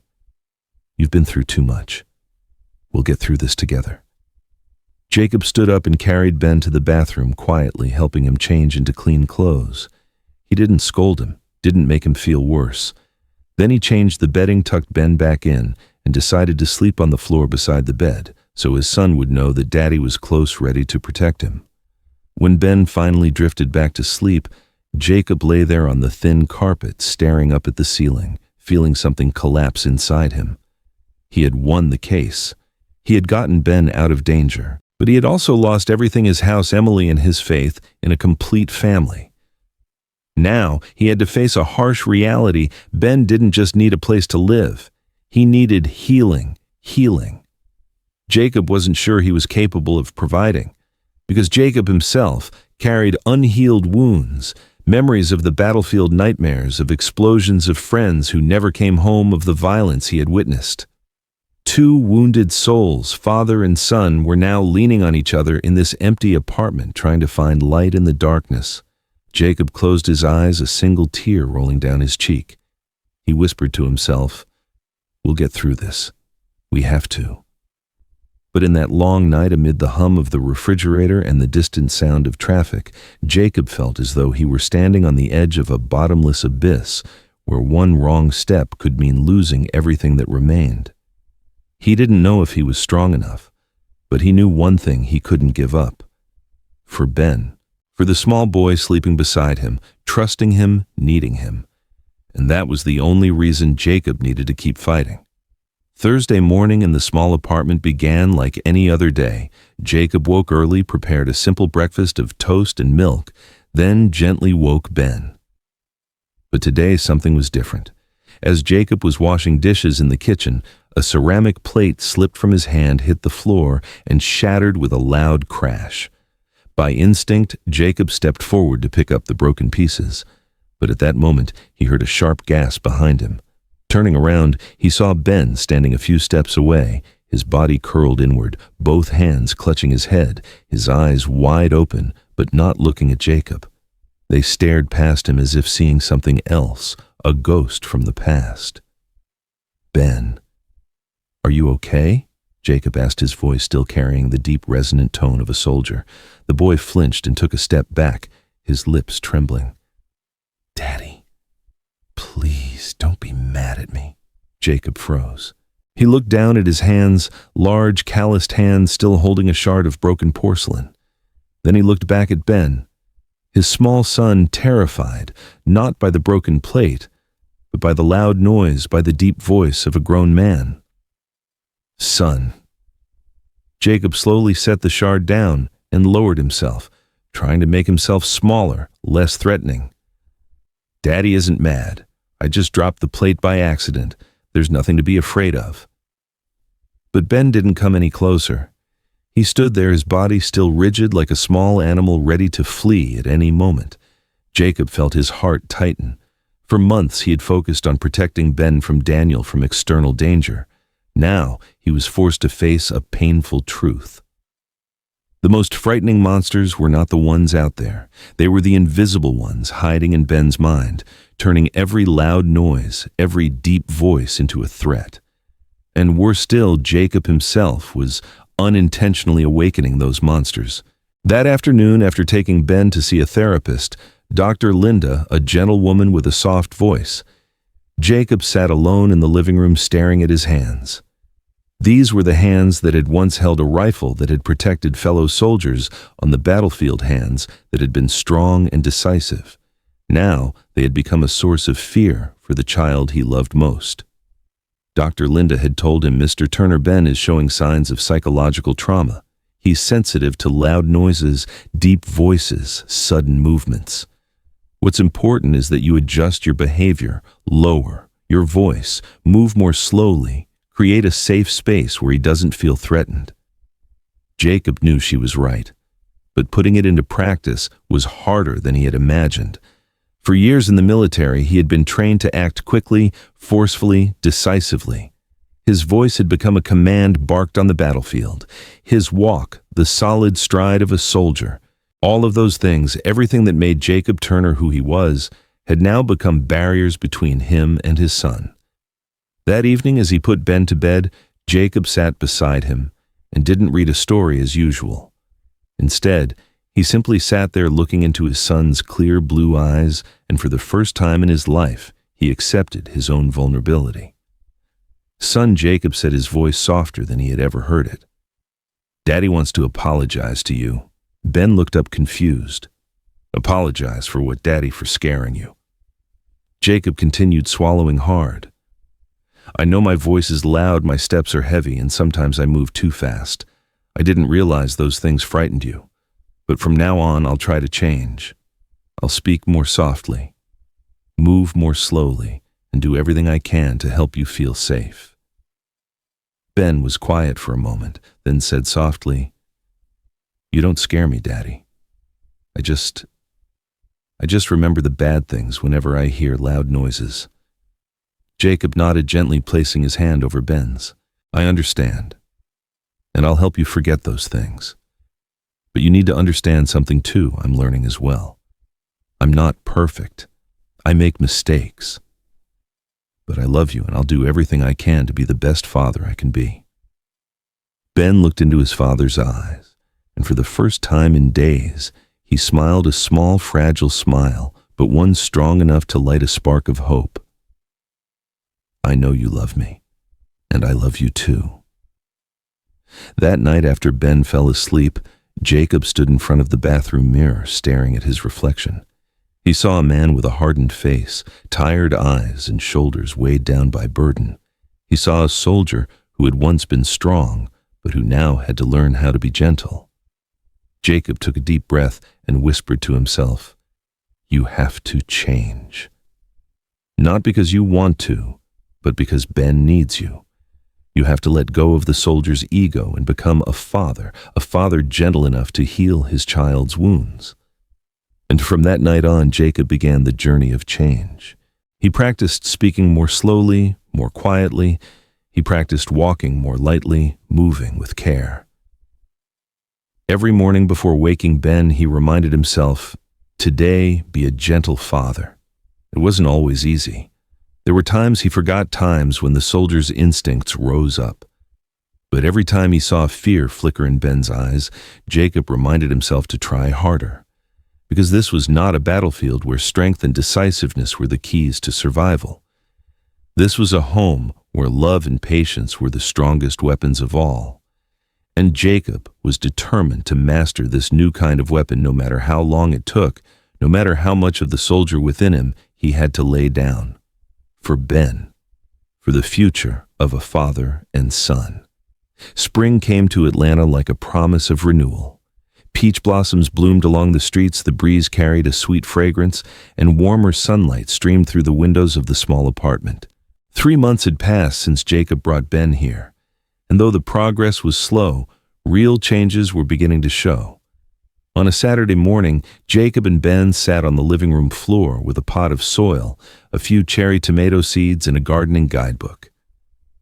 You've been through too much. We'll get through this together. Jacob stood up and carried Ben to the bathroom quietly, helping him change into clean clothes. He didn't scold him, didn't make him feel worse. Then he changed the bedding, tucked Ben back in, and decided to sleep on the floor beside the bed, so his son would know that Daddy was close, ready to protect him. When Ben finally drifted back to sleep, Jacob lay there on the thin carpet, staring up at the ceiling, feeling something collapse inside him. He had won the case. He had gotten Ben out of danger, but he had also lost everything: his house, Emily, and his faith in a complete family. Now he had to face a harsh reality. Ben didn't just need a place to live. He needed healing. Jacob wasn't sure he was capable of providing, because Jacob himself carried unhealed wounds, memories of the battlefield nightmares, of explosions, of friends who never came home, of the violence he had witnessed. Two wounded souls, father and son, were now leaning on each other in this empty apartment, trying to find light in the darkness. Jacob closed his eyes, a single tear rolling down his cheek. He whispered to himself, "We'll get through this. We have to." But in that long night, amid the hum of the refrigerator and the distant sound of traffic, Jacob felt as though he were standing on the edge of a bottomless abyss where one wrong step could mean losing everything that remained. He didn't know if he was strong enough, but he knew one thing he couldn't give up. For Ben, for the small boy sleeping beside him, trusting him, needing him. And that was the only reason Jacob needed to keep fighting. Thursday morning in the small apartment began like any other day. Jacob woke early, prepared a simple breakfast of toast and milk, then gently woke Ben. But today something was different. As Jacob was washing dishes in the kitchen, a ceramic plate slipped from his hand, hit the floor, and shattered with a loud crash. By instinct, Jacob stepped forward to pick up the broken pieces. But at that moment, he heard a sharp gasp behind him. Turning around, he saw Ben standing a few steps away, his body curled inward, both hands clutching his head, his eyes wide open, but not looking at Jacob. They stared past him as if seeing something else, a ghost from the past. "Ben, are you okay?" Jacob asked, his voice still carrying the deep, resonant tone of a soldier. The boy flinched and took a step back, his lips trembling. "Daddy, please don't be mad at me." Jacob froze. He looked down at his hands, large, calloused hands still holding a shard of broken porcelain. Then he looked back at Ben, his small son, terrified, not by the broken plate, but by the loud noise, by the deep voice of a grown man. "Son." Jacob slowly set the shard down and lowered himself, trying to make himself smaller, less threatening. "Daddy isn't mad. I just dropped the plate by accident. There's nothing to be afraid of." But Ben didn't come any closer. He stood there, his body still rigid like a small animal ready to flee at any moment. Jacob felt his heart tighten. For months he had focused on protecting Ben from Daniel, from external danger. Now he was forced to face a painful truth. The most frightening monsters were not the ones out there. They were the invisible ones hiding in Ben's mind, turning every loud noise, every deep voice into a threat. And worse still, Jacob himself was unintentionally awakening those monsters. That afternoon, after taking Ben to see a therapist, Dr. Linda, a gentle woman with a soft voice, Jacob sat alone in the living room staring at his hands. These were the hands that had once held a rifle that had protected fellow soldiers on the battlefield, hands that had been strong and decisive. Now they had become a source of fear for the child he loved most. Dr. Linda had told him, "Mr. Turner, Ben is showing signs of psychological trauma. He's sensitive to loud noises, deep voices, sudden movements. What's important is that you adjust your behavior, lower your voice, move more slowly, create a safe space where he doesn't feel threatened." Jacob knew she was right, but putting it into practice was harder than he had imagined. For years in the military, he had been trained to act quickly, forcefully, decisively. His voice had become a command barked on the battlefield. His walk, the solid stride of a soldier. All of those things, everything that made Jacob Turner who he was, had now become barriers between him and his son. That evening, as he put Ben to bed, Jacob sat beside him and didn't read a story as usual. Instead, he simply sat there looking into his son's clear blue eyes, and for the first time in his life, he accepted his own vulnerability. "Son," Jacob said, his voice softer than he had ever heard it. "Daddy wants to apologize to you." Ben looked up confused. "Apologize for what, Daddy? For scaring you?" Jacob continued, swallowing hard. "I know my voice is loud, my steps are heavy, and sometimes I move too fast. I didn't realize those things frightened you. But from now on, I'll try to change. I'll speak more softly, move more slowly, and do everything I can to help you feel safe." Ben was quiet for a moment, then said softly, "You don't scare me, Daddy. I just remember the bad things whenever I hear loud noises." Jacob nodded gently, placing his hand over Ben's. "I understand, and I'll help you forget those things. But you need to understand something too, I'm learning as well. I'm not perfect. I make mistakes. But I love you, and I'll do everything I can to be the best father I can be." Ben looked into his father's eyes, and for the first time in days, he smiled a small, fragile smile, but one strong enough to light a spark of hope. "I know you love me, and I love you too." That night, after Ben fell asleep, Jacob stood in front of the bathroom mirror, staring at his reflection. He saw a man with a hardened face, tired eyes, and shoulders weighed down by burden. He saw a soldier who had once been strong, but who now had to learn how to be gentle. Jacob took a deep breath and whispered to himself, "You have to change. Not because you want to, but because Ben needs you. You have to let go of the soldier's ego and become a father gentle enough to heal his child's wounds." And from that night on, Jacob began the journey of change. He practiced speaking more slowly, more quietly. He practiced walking more lightly, moving with care. Every morning before waking Ben, he reminded himself, "Today, be a gentle father." It wasn't always easy. There were times he forgot, times when the soldier's instincts rose up. But every time he saw fear flicker in Ben's eyes, Jacob reminded himself to try harder. Because this was not a battlefield where strength and decisiveness were the keys to survival. This was a home where love and patience were the strongest weapons of all. And Jacob was determined to master this new kind of weapon, no matter how long it took, no matter how much of the soldier within him he had to lay down. For Ben, for the future of a father and son. Spring came to Atlanta like a promise of renewal. Peach blossoms bloomed along the streets, the breeze carried a sweet fragrance, and warmer sunlight streamed through the windows of the small apartment. 3 months had passed since Jacob brought Ben here, and though the progress was slow, real changes were beginning to show. On a Saturday morning, Jacob and Ben sat on the living room floor with a pot of soil, a few cherry tomato seeds, and a gardening guidebook.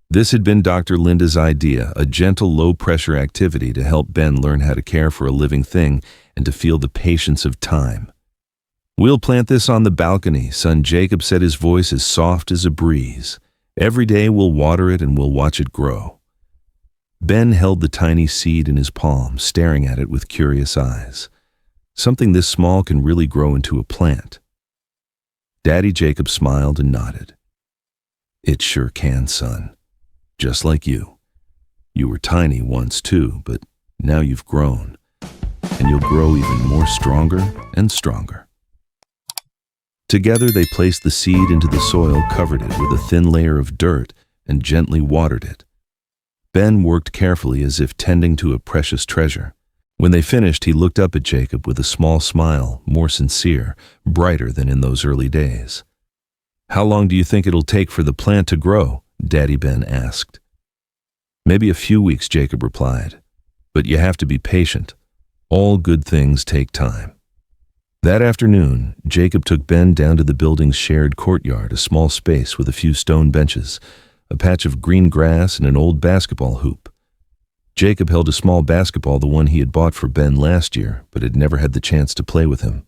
This had been Dr. Linda's idea, a gentle, low-pressure activity to help Ben learn how to care for a living thing and to feel the patience of time. "We'll plant this on the balcony," son Jacob said, his voice as soft as a breeze. "Every day we'll water it and we'll watch it grow." Ben held the tiny seed in his palm, staring at it with curious eyes. Something this small can really grow into a plant. Daddy, Jacob smiled and nodded. "It sure can, son. Just like you. You were tiny once too, but now you've grown, and you'll grow even more stronger and stronger." Together they placed the seed into the soil, covered it with a thin layer of dirt, and gently watered it. Ben worked carefully as if tending to a precious treasure. When they finished, he looked up at Jacob with a small smile, more sincere, brighter than in those early days. "How long do you think it'll take for the plant to grow?" Daddy Ben asked. "Maybe a few weeks," Jacob replied. "But you have to be patient. All good things take time." That afternoon, Jacob took Ben down to the building's shared courtyard, a small space with a few stone benches, a patch of green grass, and an old basketball hoop. Jacob held a small basketball, the one he had bought for Ben last year, but had never had the chance to play with him.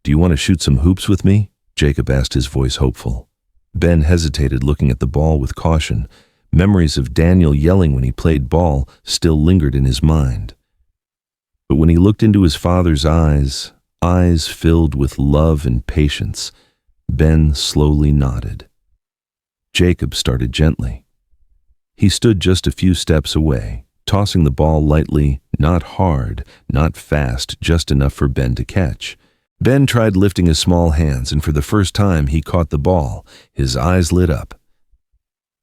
"Do you want to shoot some hoops with me?" Jacob asked, his voice hopeful. Ben hesitated, looking at the ball with caution. Memories of Daniel yelling when he played ball still lingered in his mind. But when he looked into his father's eyes, eyes filled with love and patience, Ben slowly nodded. Jacob started gently. He stood just a few steps away, tossing the ball lightly, not hard, not fast, just enough for Ben to catch. Ben tried lifting his small hands, and for the first time he caught the ball. His eyes lit up.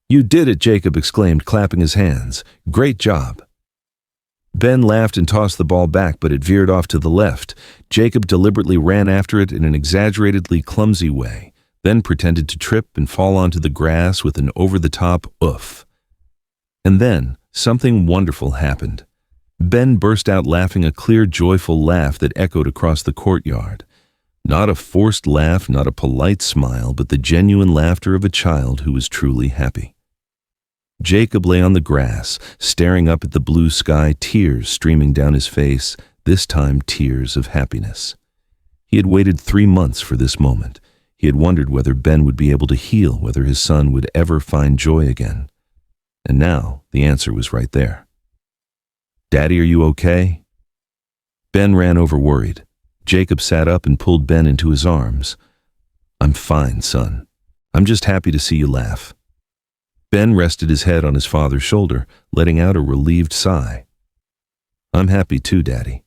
"You did it," Jacob exclaimed, clapping his hands. "Great job." Ben laughed and tossed the ball back, but it veered off to the left. Jacob deliberately ran after it in an exaggeratedly clumsy way, then pretended to trip and fall onto the grass with an over-the-top oof. And then something wonderful happened. Ben burst out laughing, a clear, joyful laugh that echoed across the courtyard. Not a forced laugh, not a polite smile, but the genuine laughter of a child who was truly happy. Jacob lay on the grass, staring up at the blue sky, tears streaming down his face, this time tears of happiness. He had waited 3 months for this moment. He had wondered whether Ben would be able to heal, whether his son would ever find joy again. And now the answer was right there. "Daddy, are you okay?" Ben ran over worried. Jacob sat up and pulled Ben into his arms. "I'm fine, son. I'm just happy to see you laugh." Ben rested his head on his father's shoulder, letting out a relieved sigh. "I'm happy too, Daddy."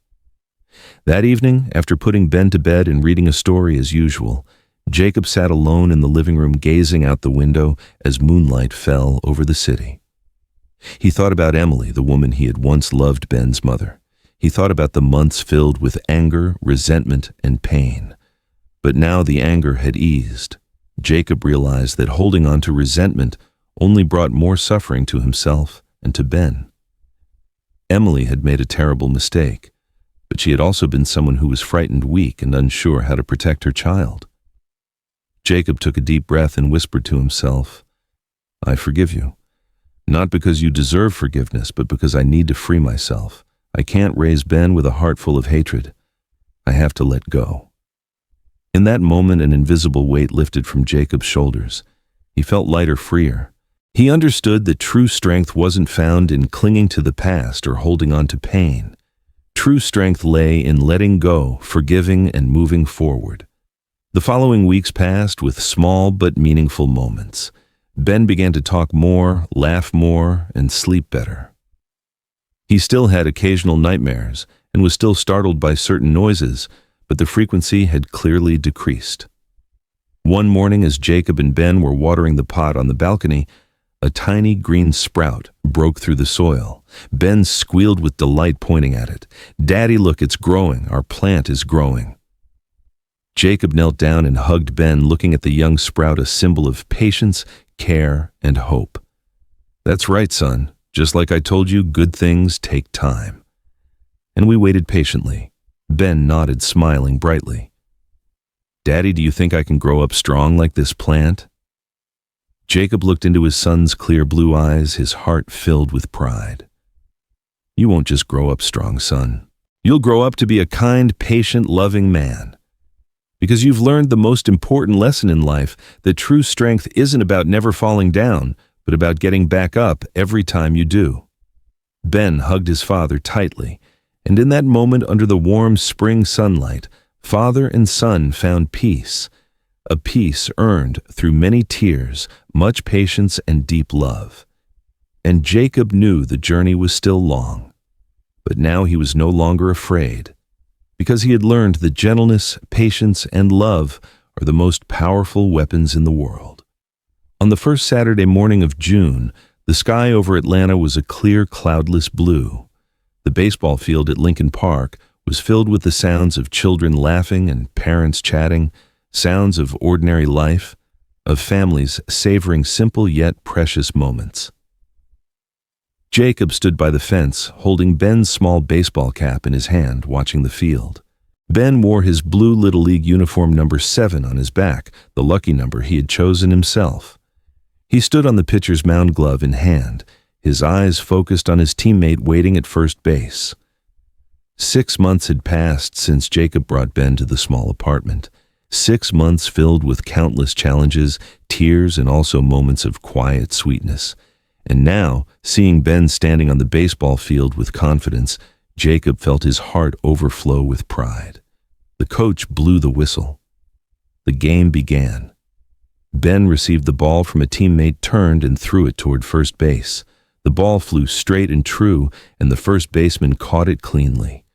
That evening, after putting Ben to bed and reading a story as usual, Jacob sat alone in the living room, gazing out the window as moonlight fell over the city. He thought about Emily, the woman he had once loved, Ben's mother. He thought about the months filled with anger, resentment, and pain. But now the anger had eased. Jacob realized that holding on to resentment only brought more suffering to himself and to Ben. Emily had made a terrible mistake, but she had also been someone who was frightened, weak, and unsure how to protect her child. Jacob took a deep breath and whispered to himself, "I forgive you. Not because you deserve forgiveness, but because I need to free myself. I can't raise Ben with a heart full of hatred. I have to let go." In that moment, an invisible weight lifted from Jacob's shoulders. He felt lighter, freer. He understood that true strength wasn't found in clinging to the past or holding on to pain. True strength lay in letting go, forgiving, and moving forward. The following weeks passed with small but meaningful moments. Ben began to talk more, laugh more, and sleep better. He still had occasional nightmares and was still startled by certain noises, but the frequency had clearly decreased. One morning, as Jacob and Ben were watering the pot on the balcony, a tiny green sprout broke through the soil. Ben squealed with delight, pointing at it. "Daddy, look, it's growing. Our plant is growing." Jacob knelt down and hugged Ben, looking at the young sprout, a symbol of patience, care, and hope. "That's right, son. Just like I told you, good things take time." And we waited patiently. Ben nodded, smiling brightly. "Daddy, do you think I can grow up strong like this plant?" Jacob looked into his son's clear blue eyes, his heart filled with pride. "You won't just grow up strong, son. You'll grow up to be a kind, patient, loving man. Because you've learned the most important lesson in life, that true strength isn't about never falling down, but about getting back up every time you do." Ben hugged his father tightly, and in that moment, under the warm spring sunlight, father and son found peace, a peace earned through many tears, much patience, and deep love. and Jacob knew the journey was still long. But now he was no longer afraid, because he had learned that gentleness, patience, and love are the most powerful weapons in the world. On the first Saturday morning of June, the sky over Atlanta was a clear, cloudless blue. The baseball field at Lincoln Park was filled with the sounds of children laughing and parents chatting, sounds of ordinary life, of families savoring simple yet precious moments. Jacob stood by the fence, holding Ben's small baseball cap in his hand, watching the field. Ben wore his blue Little League uniform number 7 on his back, the lucky number he had chosen himself. He stood on the pitcher's mound, glove in hand, his eyes focused on his teammate waiting at first base. 6 months had passed since Jacob brought Ben to the small apartment. 6 months filled with countless challenges, tears, and also moments of quiet sweetness. And now, seeing Ben standing on the baseball field with confidence, Jacob felt his heart overflow with pride. The coach blew the whistle. The game began. Ben received the ball from a teammate, turned and threw it toward first base. The ball flew straight and true, and the first baseman caught it cleanly.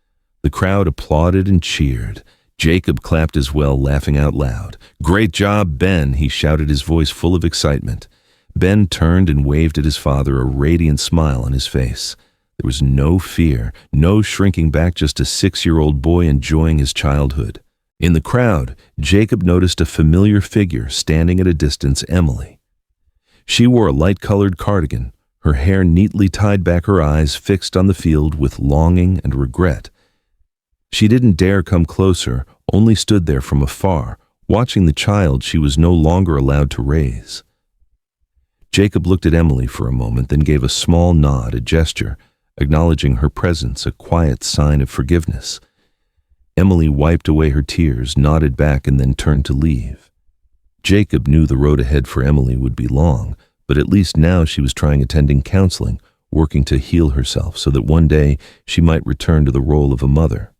The crowd applauded and cheered. Jacob clapped as well, laughing out loud. "Great job, Ben," he shouted, his voice full of excitement. Ben turned and waved at his father, a radiant smile on his face. There was no fear, no shrinking back, just a 6-year-old boy enjoying his childhood. In the crowd, Jacob noticed a familiar figure standing at a distance, Emily. She wore a light-colored cardigan, her hair neatly tied back, her eyes fixed on the field with longing and regret. She didn't dare come closer, only stood there from afar, watching the child she was no longer allowed to raise. Jacob looked at Emily for a moment, then gave a small nod, a gesture, acknowledging her presence, a quiet sign of forgiveness. Emily wiped away her tears, nodded back, and then turned to leave. Jacob knew the road ahead for Emily would be long, but at least now she was trying attending counseling, working to heal herself so that one day she might return to the role of a mother.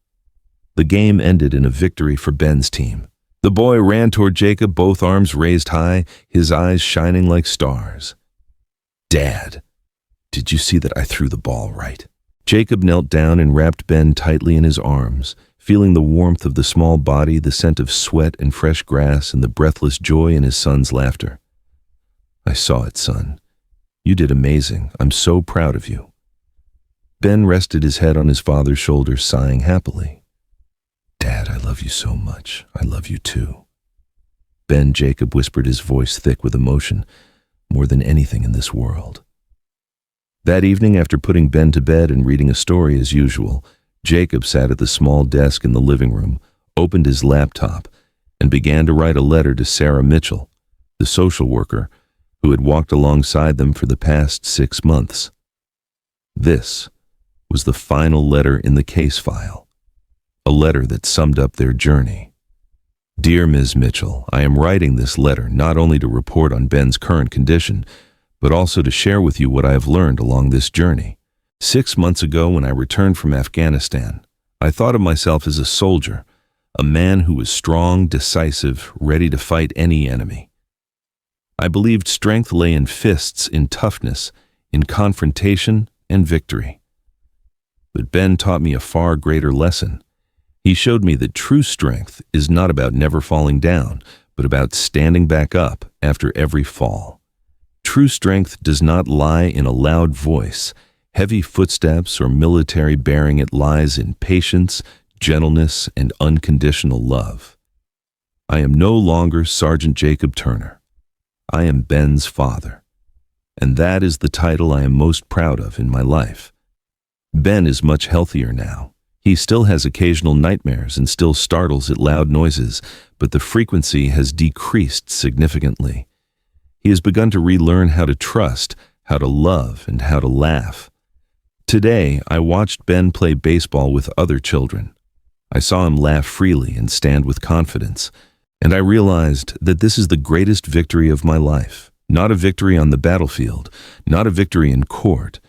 The game ended in a victory for Ben's team. The boy ran toward Jacob, both arms raised high, his eyes shining like stars. "Dad, did you see that I threw the ball right?" Jacob knelt down and wrapped Ben tightly in his arms, feeling the warmth of the small body, the scent of sweat and fresh grass, and the breathless joy in his son's laughter. "I saw it, son. You did amazing. I'm so proud of you." Ben rested his head on his father's shoulder, sighing happily. "Dad, I love you so much. I love you too." "Ben," Jacob whispered, his voice thick with emotion, "more than anything in this world." That evening, after putting Ben to bed and reading a story as usual, Jacob sat at the small desk in the living room, opened his laptop, and began to write a letter to Sarah Mitchell, the social worker who had walked alongside them for the past 6 months. This was the final letter in the case file, a letter that summed up their journey. "Dear Ms. Mitchell, I am writing this letter not only to report on Ben's current condition, but also to share with you what I have learned along this journey. 6 months ago, when I returned from Afghanistan, I thought of myself as a soldier, a man who was strong, decisive, ready to fight any enemy. I believed strength lay in fists, in toughness, in confrontation and victory. But Ben taught me a far greater lesson. He showed me that true strength is not about never falling down, but about standing back up after every fall. True strength does not lie in a loud voice, heavy footsteps, or military bearing. It lies in patience, gentleness, and unconditional love. I am no longer Sergeant Jacob Turner. I am Ben's father, and that is the title I am most proud of in my life. Ben is much healthier now. He still has occasional nightmares and still startles at loud noises, but the frequency has decreased significantly. He has begun to relearn how to trust, how to love, and how to laugh. Today, I watched Ben play baseball with other children. I saw him laugh freely and stand with confidence, and I realized that this is the greatest victory of my life. Not a victory on the battlefield, not a victory in court,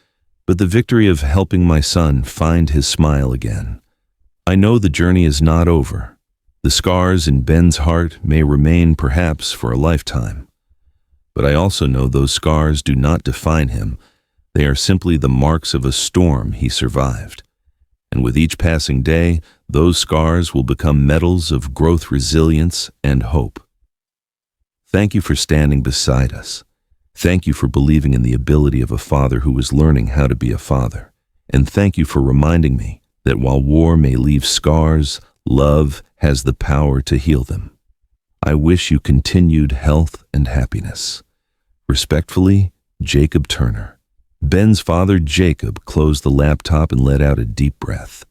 but the victory of helping my son find his smile again. I know the journey is not over. The scars in Ben's heart may remain perhaps for a lifetime. But I also know those scars do not define him. They are simply the marks of a storm he survived. And with each passing day, those scars will become medals of growth, resilience, and hope. Thank you for standing beside us. Thank you for believing in the ability of a father who is learning how to be a father. And thank you for reminding me that while war may leave scars, love has the power to heal them. I wish you continued health and happiness. Respectfully, Jacob Turner. Ben's father, Jacob, closed the laptop and let out a deep breath.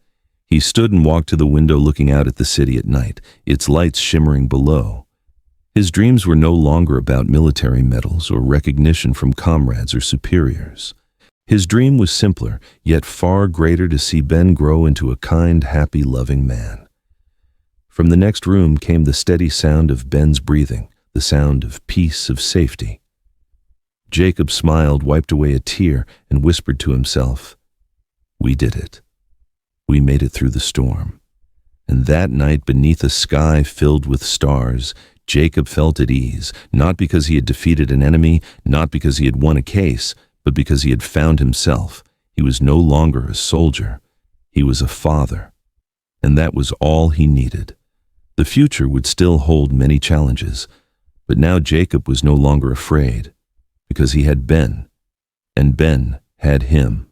He stood and walked to the window looking out at the city at night, its lights shimmering below. His dreams were no longer about military medals or recognition from comrades or superiors. His dream was simpler, yet far greater, to see Ben grow into a kind, happy, loving man. From the next room came the steady sound of Ben's breathing, the sound of peace, of safety. Jacob smiled, wiped away a tear, and whispered to himself, "We did it. We made it through the storm." And that night, beneath a sky filled with stars, Jacob felt at ease, not because he had defeated an enemy, not because he had won a case, but because he had found himself. He was no longer a soldier. He was a father. And that was all he needed. The future would still hold many challenges, but now Jacob was no longer afraid, because he had Ben, and Ben had him.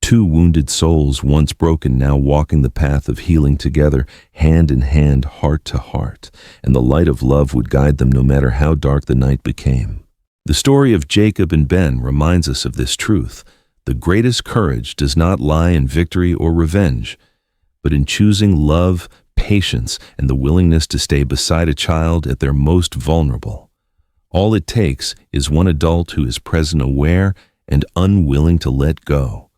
Two wounded souls, once broken, now walking the path of healing together, hand in hand, heart to heart, and the light of love would guide them no matter how dark the night became. The story of Jacob and Ben reminds us of this truth. The greatest courage does not lie in victory or revenge, but in choosing love, patience, and the willingness to stay beside a child at their most vulnerable. All it takes is one adult who is present, aware, and unwilling to let go.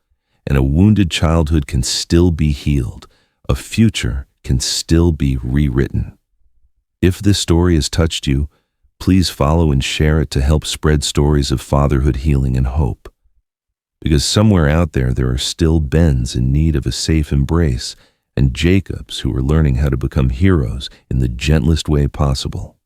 And a wounded childhood can still be healed. A future can still be rewritten. If this story has touched you, please follow and share it to help spread stories of fatherhood, healing, and hope. Because somewhere out there are still Bens in need of a safe embrace, and Jacobs who are learning how to become heroes in the gentlest way possible.